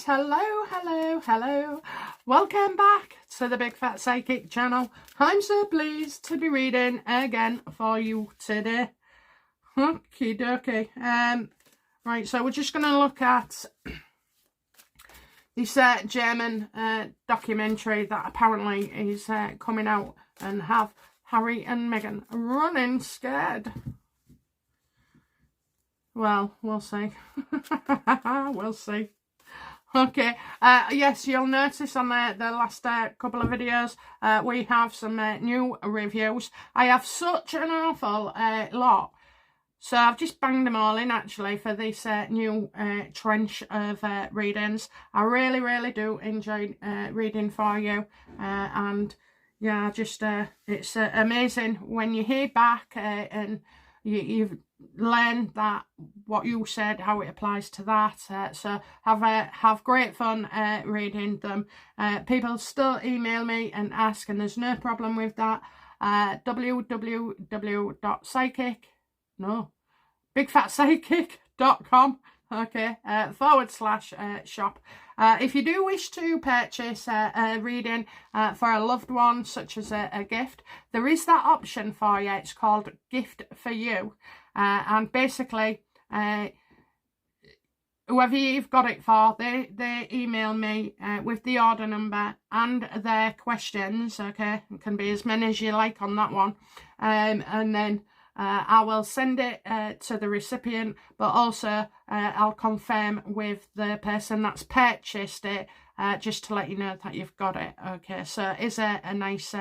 guys, hello. Welcome back to the Big Fat Psychic channel. I'm so pleased to be reading again for you today. Okie dokie. Right, so we're just going to look at this German documentary that apparently is coming out and have Harry and Meghan running scared. Well, we'll see. We'll see. Okay, yes, you'll notice on the last couple of videos we have some new reviews. I have such an awful lot, so I've just banged them all in actually for this new trench of readings. I really do enjoy reading for you, and yeah, just it's amazing when you hear back and you've learned that what you said, how it applies to that. So have great fun reading them. People still email me and ask, and there's no problem with that. bigfatpsychic.com, okay, /shop. If you do wish to purchase a reading for a loved one, such as a gift, there is that option for you. It's called Gift for You. And basically, whoever you've got it for, they email me with the order number and their questions, okay? It can be as many as you like on that one. And then I will send it to the recipient, but also I'll confirm with the person that's purchased it, just to let you know that you've got it, okay? So it's a nice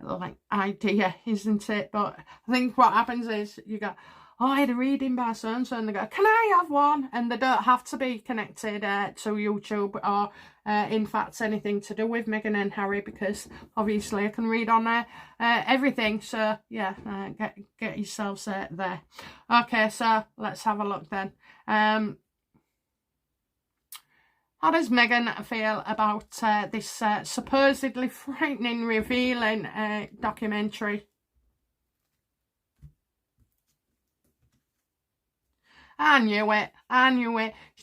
like idea, isn't it? But I think what happens is you go, oh, I had a reading by so-and-so, and they go, can I have one? And they don't have to be connected to YouTube or, in fact, anything to do with Meghan and Harry, because obviously I can read on there everything. So, yeah, get yourselves there. Okay, so let's have a look then. How does Meghan feel about this supposedly frightening, revealing documentary? I knew it.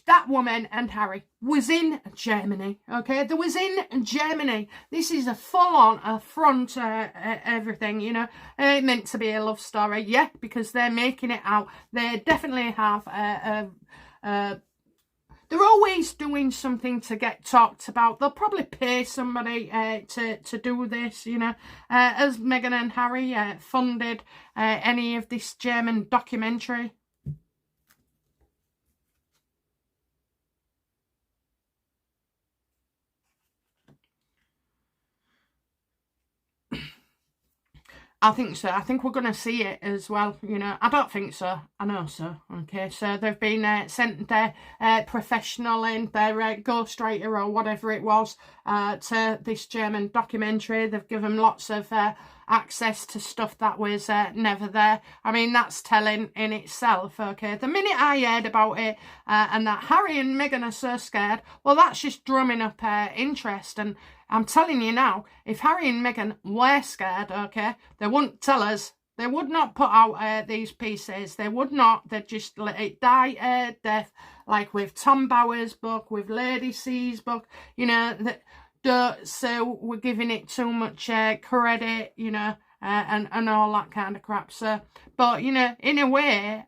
That woman and Harry was in Germany, okay? They was in Germany. This is a full-on affront, everything, you know. Meant to be a love story, yeah, because they're making it out. They definitely have they're always doing something to get talked about. They'll probably pay somebody to do this, you know. As Meghan and Harry funded any of this German documentary? I think so. I think we're going to see it as well, you know. I don't think so. I know so. Okay, so they've been sent their professional in, their ghostwriter or whatever it was, to this German documentary. They've given lots of access to stuff that was never there. I mean, that's telling in itself, okay. The minute I heard about it and that Harry and Meghan are so scared, well, that's just drumming up interest. And I'm telling you now, if Harry and Meghan were scared, okay, they wouldn't tell us. They would not put out these pieces. They would not. They'd just let it die death, like with Tom Bower's book, with Lady C's book, you know, so we're giving it too much credit, you know, and all that kind of crap. So, but, you know, in a way,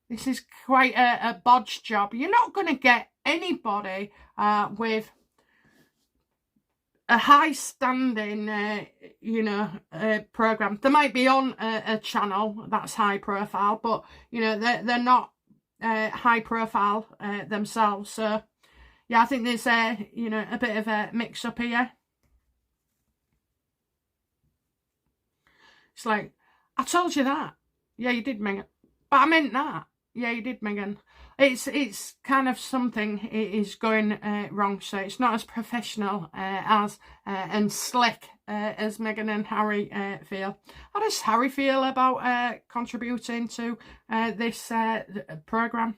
this is quite a bodge job. You're not going to get anybody with a high standing, you know, program. They might be on a channel that's high profile, but, you know, they're not high profile themselves. So, yeah, I think there's you know, a bit of a mix up here. It's like, I told you that. Yeah, you did, Meghan. But I meant that. Yeah, you did, Meghan. It's kind of something is going wrong. So it's not as professional as and slick as Meghan and Harry feel. How does Harry feel about contributing to this programme?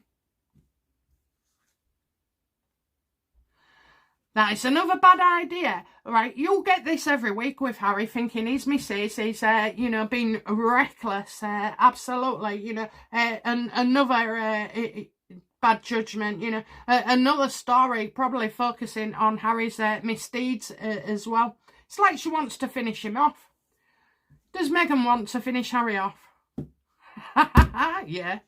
That is another bad idea, right? You'll get this every week with Harry thinking his missus is, you know, being reckless, absolutely, you know, and another bad judgment, you know. Another story probably focusing on Harry's misdeeds as well. It's like she wants to finish him off. Does Meghan want to finish Harry off? Yeah.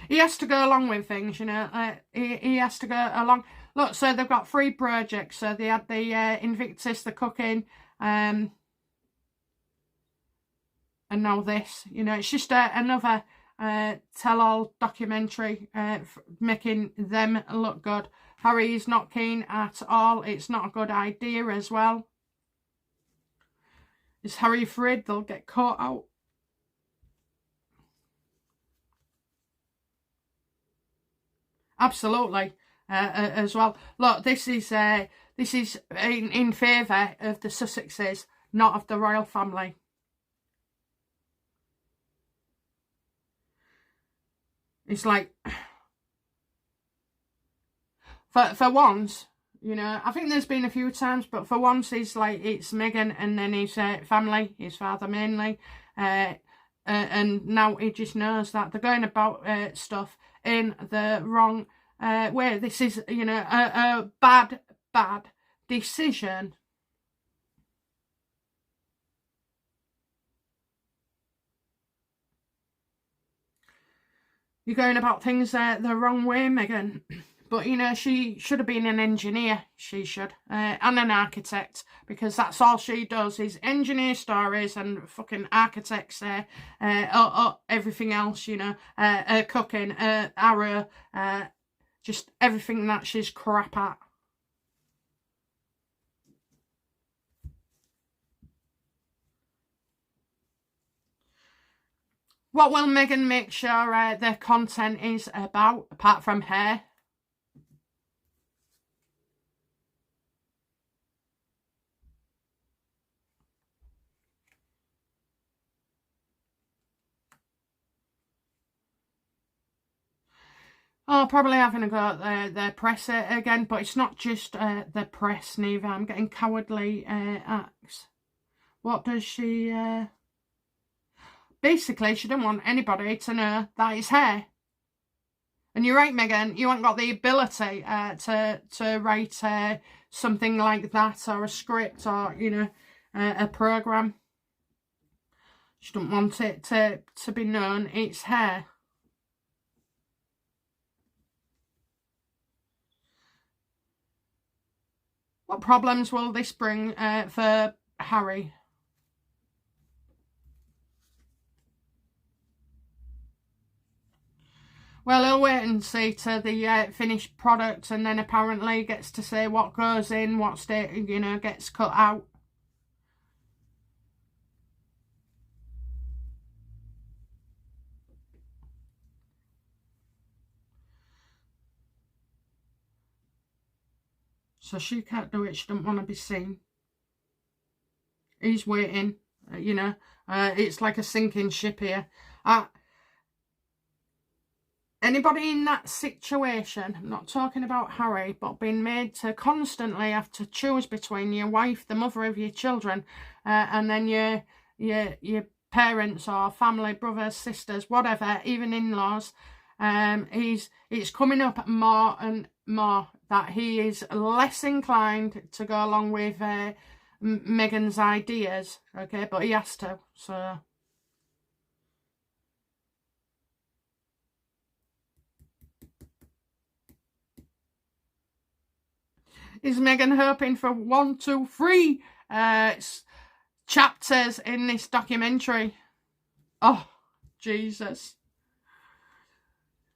He has to go along with things, you know. He has to go along. Look, so they've got 3 projects. So they had the Invictus, the cooking, and now this. You know, it's just another tell-all documentary making them look good. Harry is not keen at all. It's not a good idea as well. Is Harry afraid they'll get caught out? Absolutely, as well. Look, this is in favour of the Sussexes, not of the royal family. It's like, for once, you know, I think there's been a few times, but for once it's like it's Meghan and then his family, his father mainly, and now he just knows that they're going about stuff in the wrong way. This is, you know, a bad decision. You're going about things the wrong way, Meghan. But, you know, she should have been an engineer, she should, and an architect, because that's all she does is engineer stories and fucking architects everything else, you know, cooking, arrow, just everything that she's crap at. What will Meghan make sure their content is about, apart from hair? Oh, probably having a go at their press again, but it's not just the press, neither. I'm getting cowardly acts. What does she... Basically, she didn't want anybody to know that it's her. And you're right, Meghan, you haven't got the ability to write something like that, or a script, or, you know, a programme. She don't want it to be known it's her. What problems will this bring for Harry? Well, he'll wait and see to the finished product, and then apparently gets to say what goes in, what you know, gets cut out. So she can't do it. She doesn't want to be seen. He's waiting. You know, it's like a sinking ship here. Anybody in that situation, I'm not talking about Harry, but being made to constantly have to choose between your wife, the mother of your children, and then your parents or family, brothers, sisters, whatever, even in-laws, it's coming up more and more that he is less inclined to go along with Meghan's ideas, okay, but he has to, so... Is Meghan hoping for 1, 2, 3 chapters in this documentary? Oh, Jesus.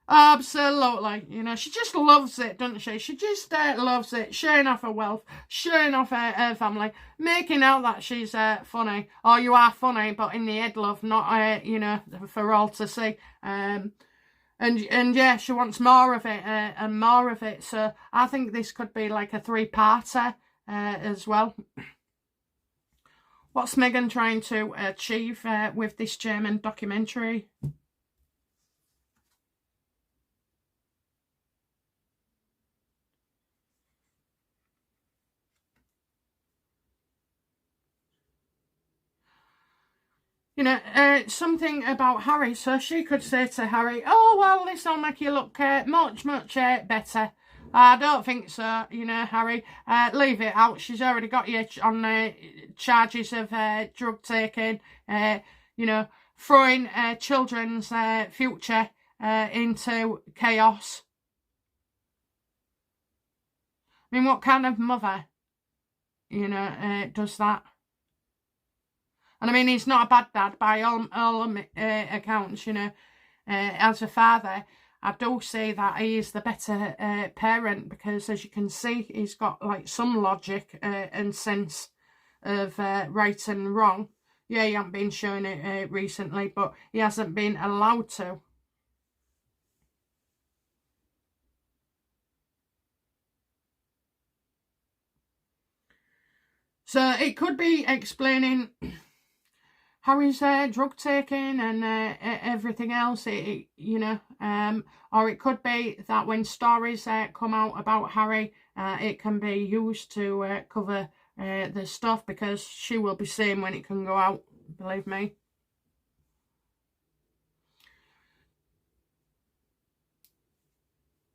Absolutely. You know, she just loves it, doesn't she? She just loves it. Showing off her wealth, showing off her family, making out that she's funny. Oh, you are funny, but in the head, love, not, you know, for all to see. And yeah, she wants more of it and more of it. So I think this could be like a 3-parter as well. What's Meghan trying to achieve with this German documentary? You know, something about Harry. So she could say to Harry, oh, well, this will make you look much, much better. I don't think so, you know, Harry. Leave it out. She's already got you on charges of drug taking, you know, throwing children's future into chaos. I mean, what kind of mother, you know, does that? And I mean, he's not a bad dad by all accounts, you know. As a father, I do say that he is the better parent because, as you can see, he's got like some logic and sense of right and wrong. Yeah, he hasn't been shown it recently, but he hasn't been allowed to. So it could be explaining Harry's drug taking and everything else, you know, or it could be that when stories come out about Harry, it can be used to cover the stuff, because she will be seeing when it can go out, believe me.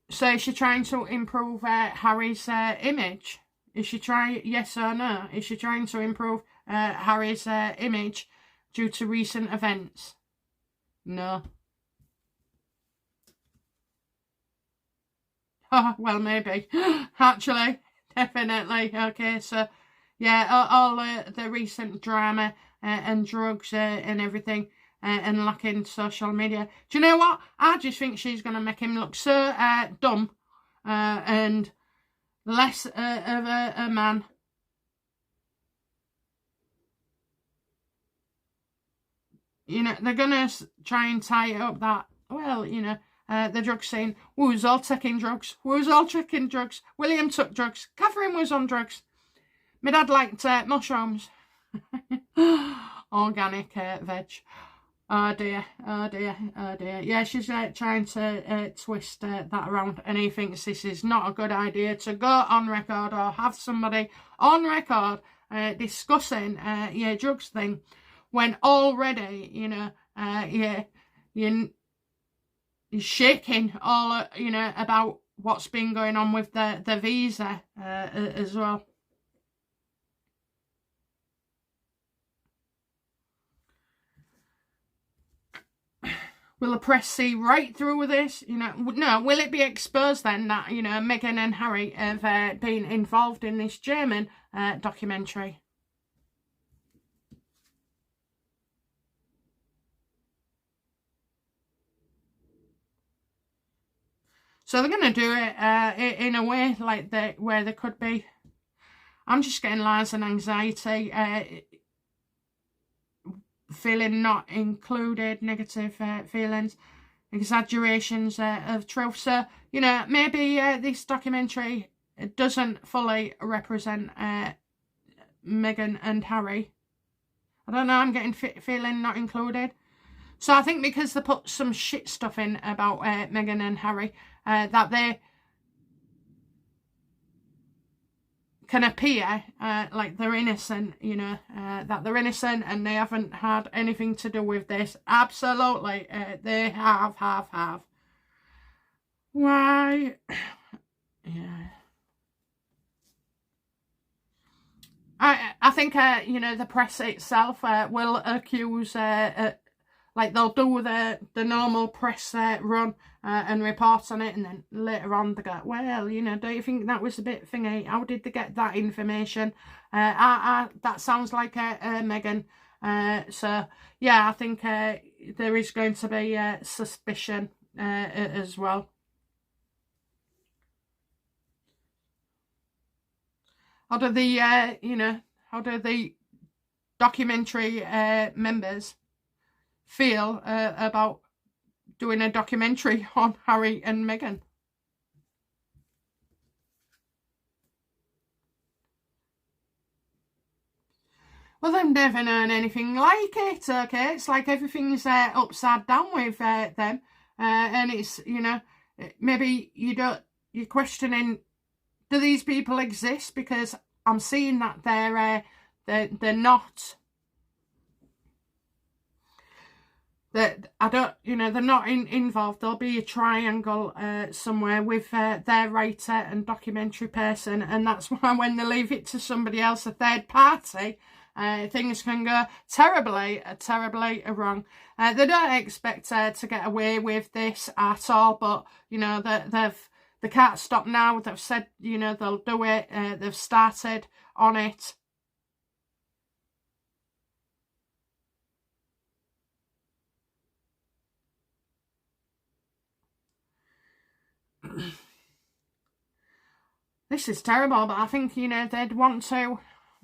So is she trying to improve Harry's image? Is she trying, yes or no? Is she trying to improve Harry's image due to recent events? No. Oh, well, maybe. Actually, definitely. Okay, so, yeah, all the recent drama and drugs and everything and lacking social media. Do you know what? I just think she's going to make him look so dumb and less of a man. You know, they're going to try and tie it up that, well, you know, the drug scene. We was all taking drugs. We was all taking drugs. William took drugs. Catherine was on drugs. My dad liked mushrooms. Organic veg. Oh dear, oh dear, oh dear. Yeah, she's trying to twist that around, and he thinks this is not a good idea to go on record or have somebody on record discussing your drugs thing, when already, you know, you're shaking all, you know, about what's been going on with the visa as well. Will the press see right through this? You know, no. Will it be exposed then that, you know, Meghan and Harry have been involved in this German documentary? So they're going to do it in a way like where there could be. I'm just getting lies and anxiety, feeling not included, negative feelings, exaggerations of truth. So, you know, maybe this documentary doesn't fully represent Meghan and Harry. I don't know, I'm getting feeling not included. So I think because they put some shit stuff in about Meghan and Harry, that they can appear like they're innocent, you know, that they're innocent and they haven't had anything to do with this. Absolutely, they have. Why? Yeah. I think, you know, the press itself will accuse, like they'll do the normal press run and report on it, and then later on they go, well, you know, don't you think that was a bit thingy? How did they get that information? That sounds like Meghan. So, yeah, I think there is going to be suspicion as well. How do the, you know, how do the documentary members feel about doing a documentary on Harry and Meghan? Well, they've never known anything like it, okay? It's like everything's upside down with them. And it's, you know, maybe you're questioning, do these people exist? Because I'm seeing that they're not that I don't, they're not involved. There'll be a triangle somewhere with their writer and documentary person, and that's why when they leave it to somebody else, a third party, things can go terribly wrong. They don't expect to get away with this at all, but they can't stop now. They've said they'll do it. They've started on it. This is terrible, but I think, they'd want to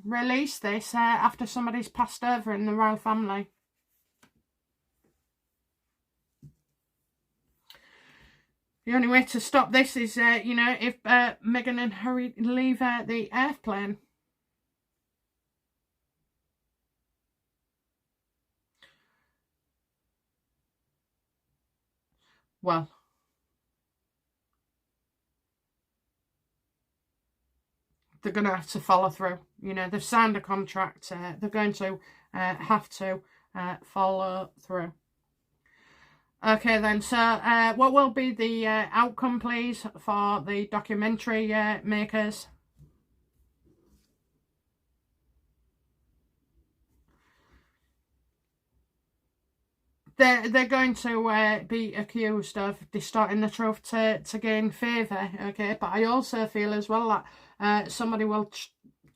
release this after somebody's passed over in the royal family. The only way to stop this is, if Meghan and Harry leave the airplane. Well, they're going to have to follow through. They've signed a contract. They're going to have to follow through. Okay then, so what will be the outcome, please, for the documentary makers? They're going to be accused of distorting the truth to gain favour, okay? But I also feel as well that somebody will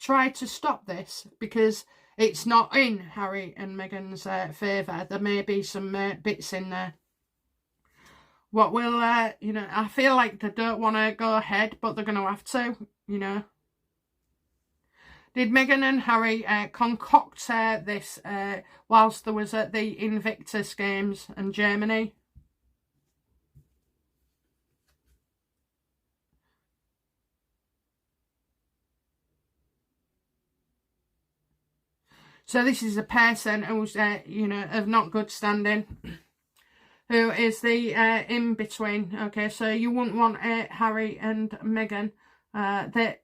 try to stop this because it's not in Harry and Meghan's favour. There may be some bits in there. What will, I feel like they don't want to go ahead, but they're going to have to, Did Meghan and Harry concoct this whilst there was at the Invictus Games in Germany? So this is a person who's, of not good standing, who is the in-between. Okay, so you wouldn't want Harry and Meghan. That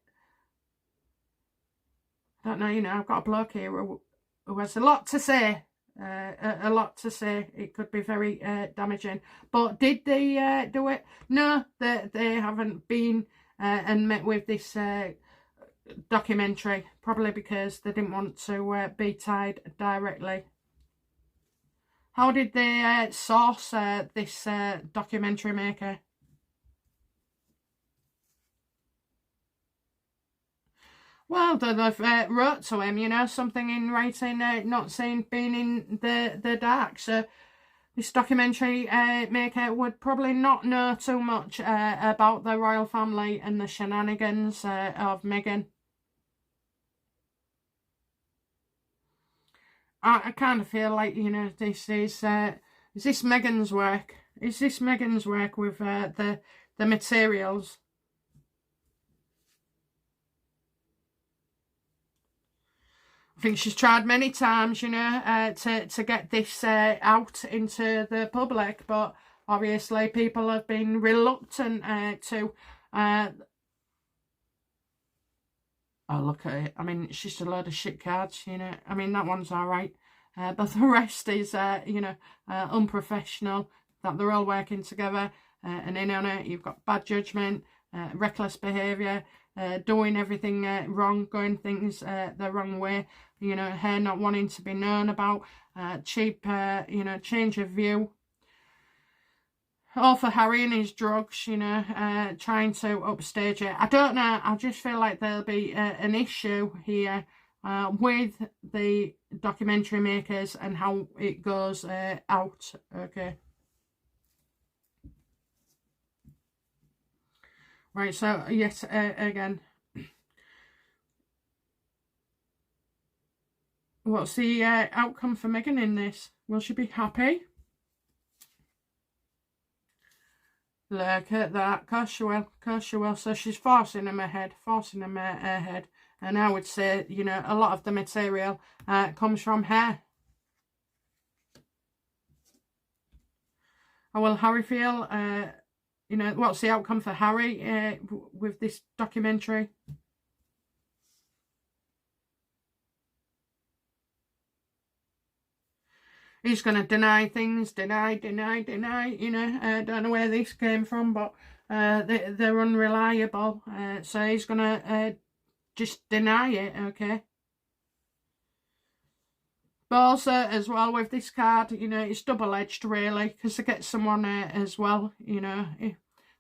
I don't know, I've got a bloke here who has a lot to say. A lot to say. It could be very damaging. But did they do it? No, they haven't been and met with this documentary. Probably because they didn't want to be tied directly. How did they source this documentary maker? Well, they've wrote to him, something in writing, not saying being in the dark. So this documentary maker would probably not know too much about the royal family and the shenanigans of Meghan. I kind of feel like, this is this Meghan's work? Is this Meghan's work with the materials? I think she's tried many times, to get this out into the public, but obviously people have been reluctant to. Oh, look at it. I mean, it's just a load of shit cards, I mean, that one's all right. But the rest is, unprofessional, that they're all working together. And in on it, you've got bad judgment, reckless behaviour, doing everything wrong, going things the wrong way, her not wanting to be known about, cheap, change of view. All for Harry and his drugs, trying to upstage it. I don't know, I just feel like there'll be an issue here with the documentary makers and how it goes out, okay. Right, so, yes, again. What's the outcome for Meghan in this? Will she be happy? Look at that. Course she will. So she's forcing him ahead. And I would say, a lot of the material comes from her. How will Harry feel? What's the outcome for Harry with this documentary? He's going to deny things, deny, you know. Don't know where this came from, but they're unreliable. So he's going to just deny it, okay? But also, as well, with this card, you know, it's double-edged, really, because they get someone as well, you know.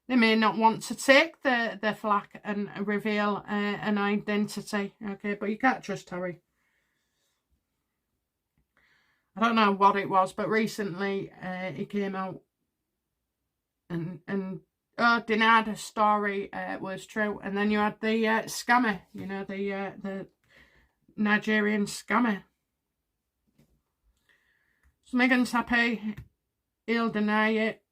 They may not want to take the flack and reveal an identity, okay? But you can't trust Harry. I don't know what it was, but recently he came out and denied a story was true. And then you had the scammer, you know, the Nigerian scammer. So Meghan's happy. He'll deny it.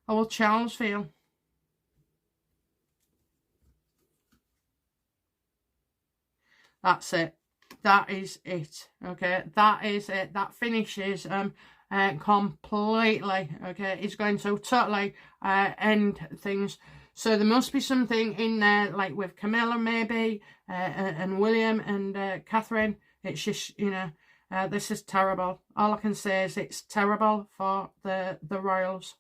How will Charles feel? That's it. That is it. Okay, that is it. That finishes completely. Okay, it's going to totally end things. So there must be something in there, like with Camilla maybe, and William and Catherine. It's just, you know, this is terrible. All I can say is it's terrible for the royals.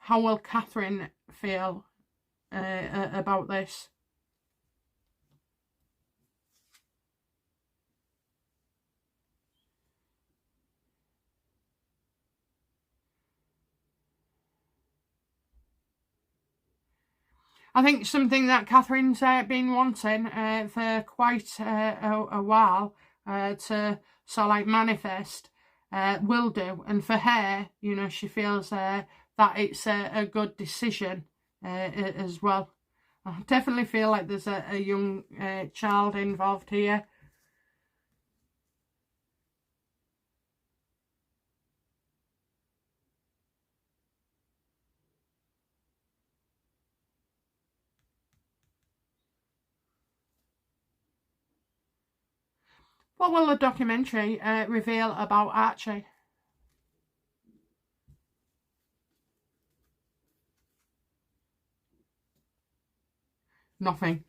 How will Catherine feel about this? I think something that Catherine's been wanting for quite a while to sort of like manifest will do. And for her, you know, she feels that it's a good decision as well. I definitely feel like there's a young child involved here. What will the documentary reveal about Archie? Nothing.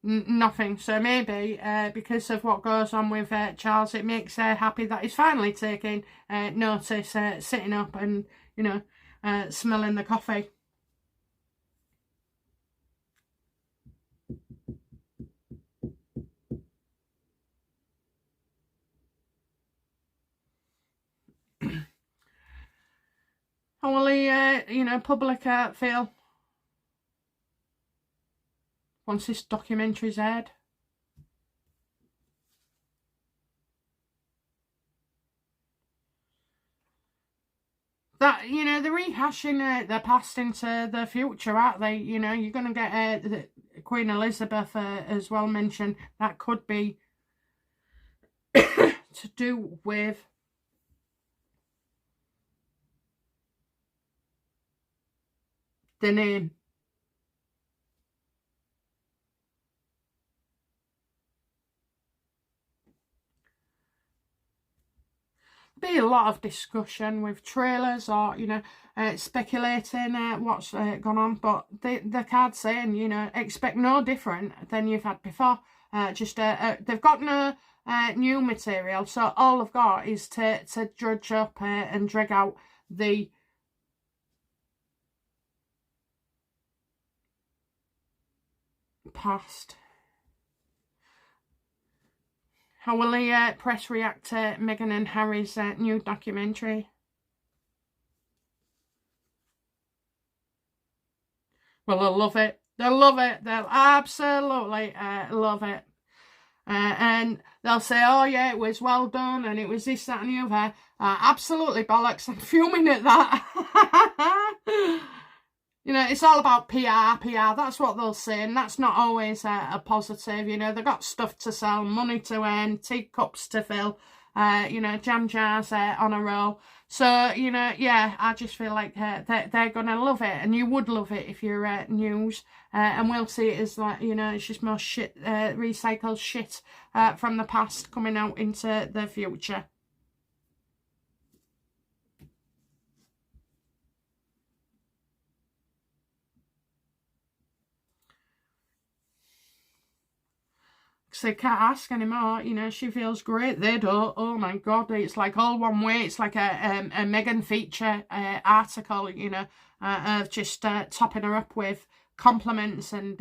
Nothing. So maybe because of what goes on with Charles, it makes her happy that he's finally taking notice, sitting up and, you know, smelling the coffee. How will he, you know, public feel once this documentary's aired? That, you know, they're rehashing their past into the future, aren't they? You know, you're going to get Queen Elizabeth as well mentioned. That could be to do with the name. Be a lot of discussion with trailers or, you know, speculating what's gone on, but the card's saying, you know, expect no different than you've had before. They've got no new material, so all they've got is to drudge up and drag out the past. How will the press react to Meghan and Harry's new documentary? Well, they'll love it. They'll love it. They'll absolutely love it. And they'll say, oh yeah, it was well done and it was this, that and the other. Absolutely bollocks. I'm fuming at that. You know, it's all about PR. That's what they'll say, and that's not always a positive. You know, they've got stuff to sell, money to earn, teacups to fill, you know, jam jars on a roll. So, you know, yeah, I just feel like they're going to love it, and you would love it if you're news. And we'll see it as, like, you know, it's just more shit, recycled shit from the past coming out into the future. because they can't ask anymore. You know, she feels great. They don't. Oh my God, it's like all one way. It's like a Meghan feature article, you know, of just topping her up with compliments and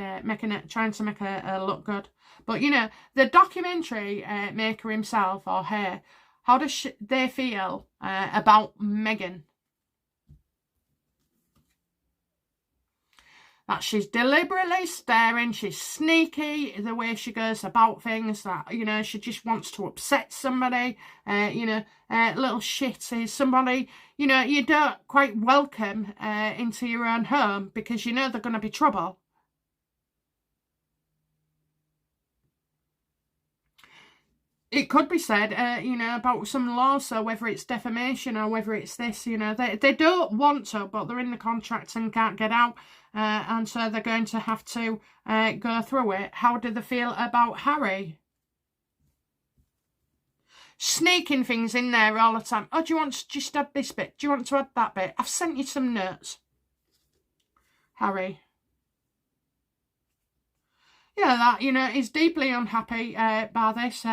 trying to make her look good. But, you know, the documentary maker himself or her, how does they feel about Meghan? That she's deliberately staring, she's sneaky the way she goes about things, that, you know, she just wants to upset somebody, you know, little shit is somebody, you know, you don't quite welcome into your own home because you know they're going to be trouble. It could be said, you know, about some laws, so whether it's defamation or whether it's this, you know, they don't want to, but they're in the contract and can't get out, and so they're going to have to go through it. How do they feel about Harry? Sneaking things in there all the time. Oh, do you want to just add this bit? Do you want to add that bit? I've sent you some notes. Harry. Yeah, that, you know, he's deeply unhappy by this.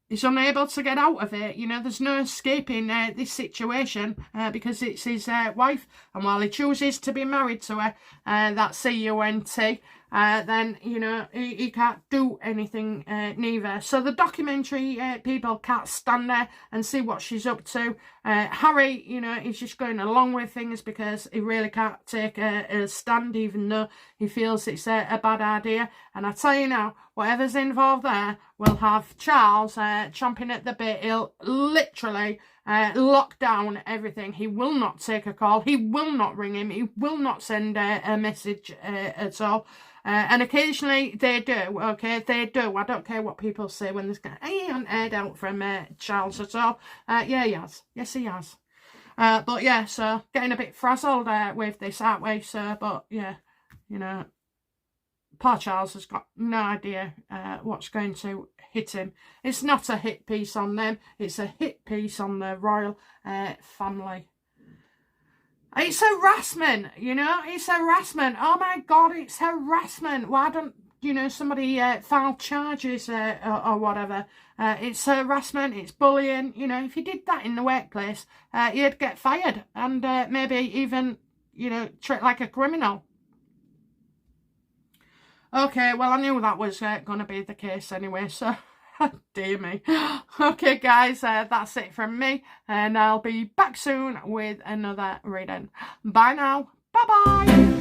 He's unable to get out of it. You know, there's no escaping this situation because it's his wife. And while he chooses to be married to her, that C-U-N-T, then, you know, he can't do anything neither. So the documentary people can't stand there and see what she's up to. Harry, you know, he's just going along with things because he really can't take a stand, even though he feels it's a bad idea. And I tell you now, whatever's involved there will have Charles chomping at the bit. He'll literally lock down everything. He will not take a call. He will not ring him. He will not send a message at all. And occasionally they do, okay, they do. I don't care what people say when this guy, he hasn't aired out from Charles at all. Yeah, he has. Yes, he has. But yeah, so getting a bit frazzled with this, aren't we? So, but yeah, you know, poor Charles has got no idea what's going to hit him. It's not a hit piece on them. It's a hit piece on the royal family. It's harassment, you know, it's harassment. Oh my God, it's harassment. Why don't, you know, somebody file charges or whatever? It's harassment, it's bullying. You know, if you did that in the workplace, you'd get fired and maybe even, you know, treat like a criminal. Okay, well, I knew that was going to be the case anyway, so dear me. Okay, guys, that's it from me, and I'll be back soon with another reading. Bye now. Bye-bye.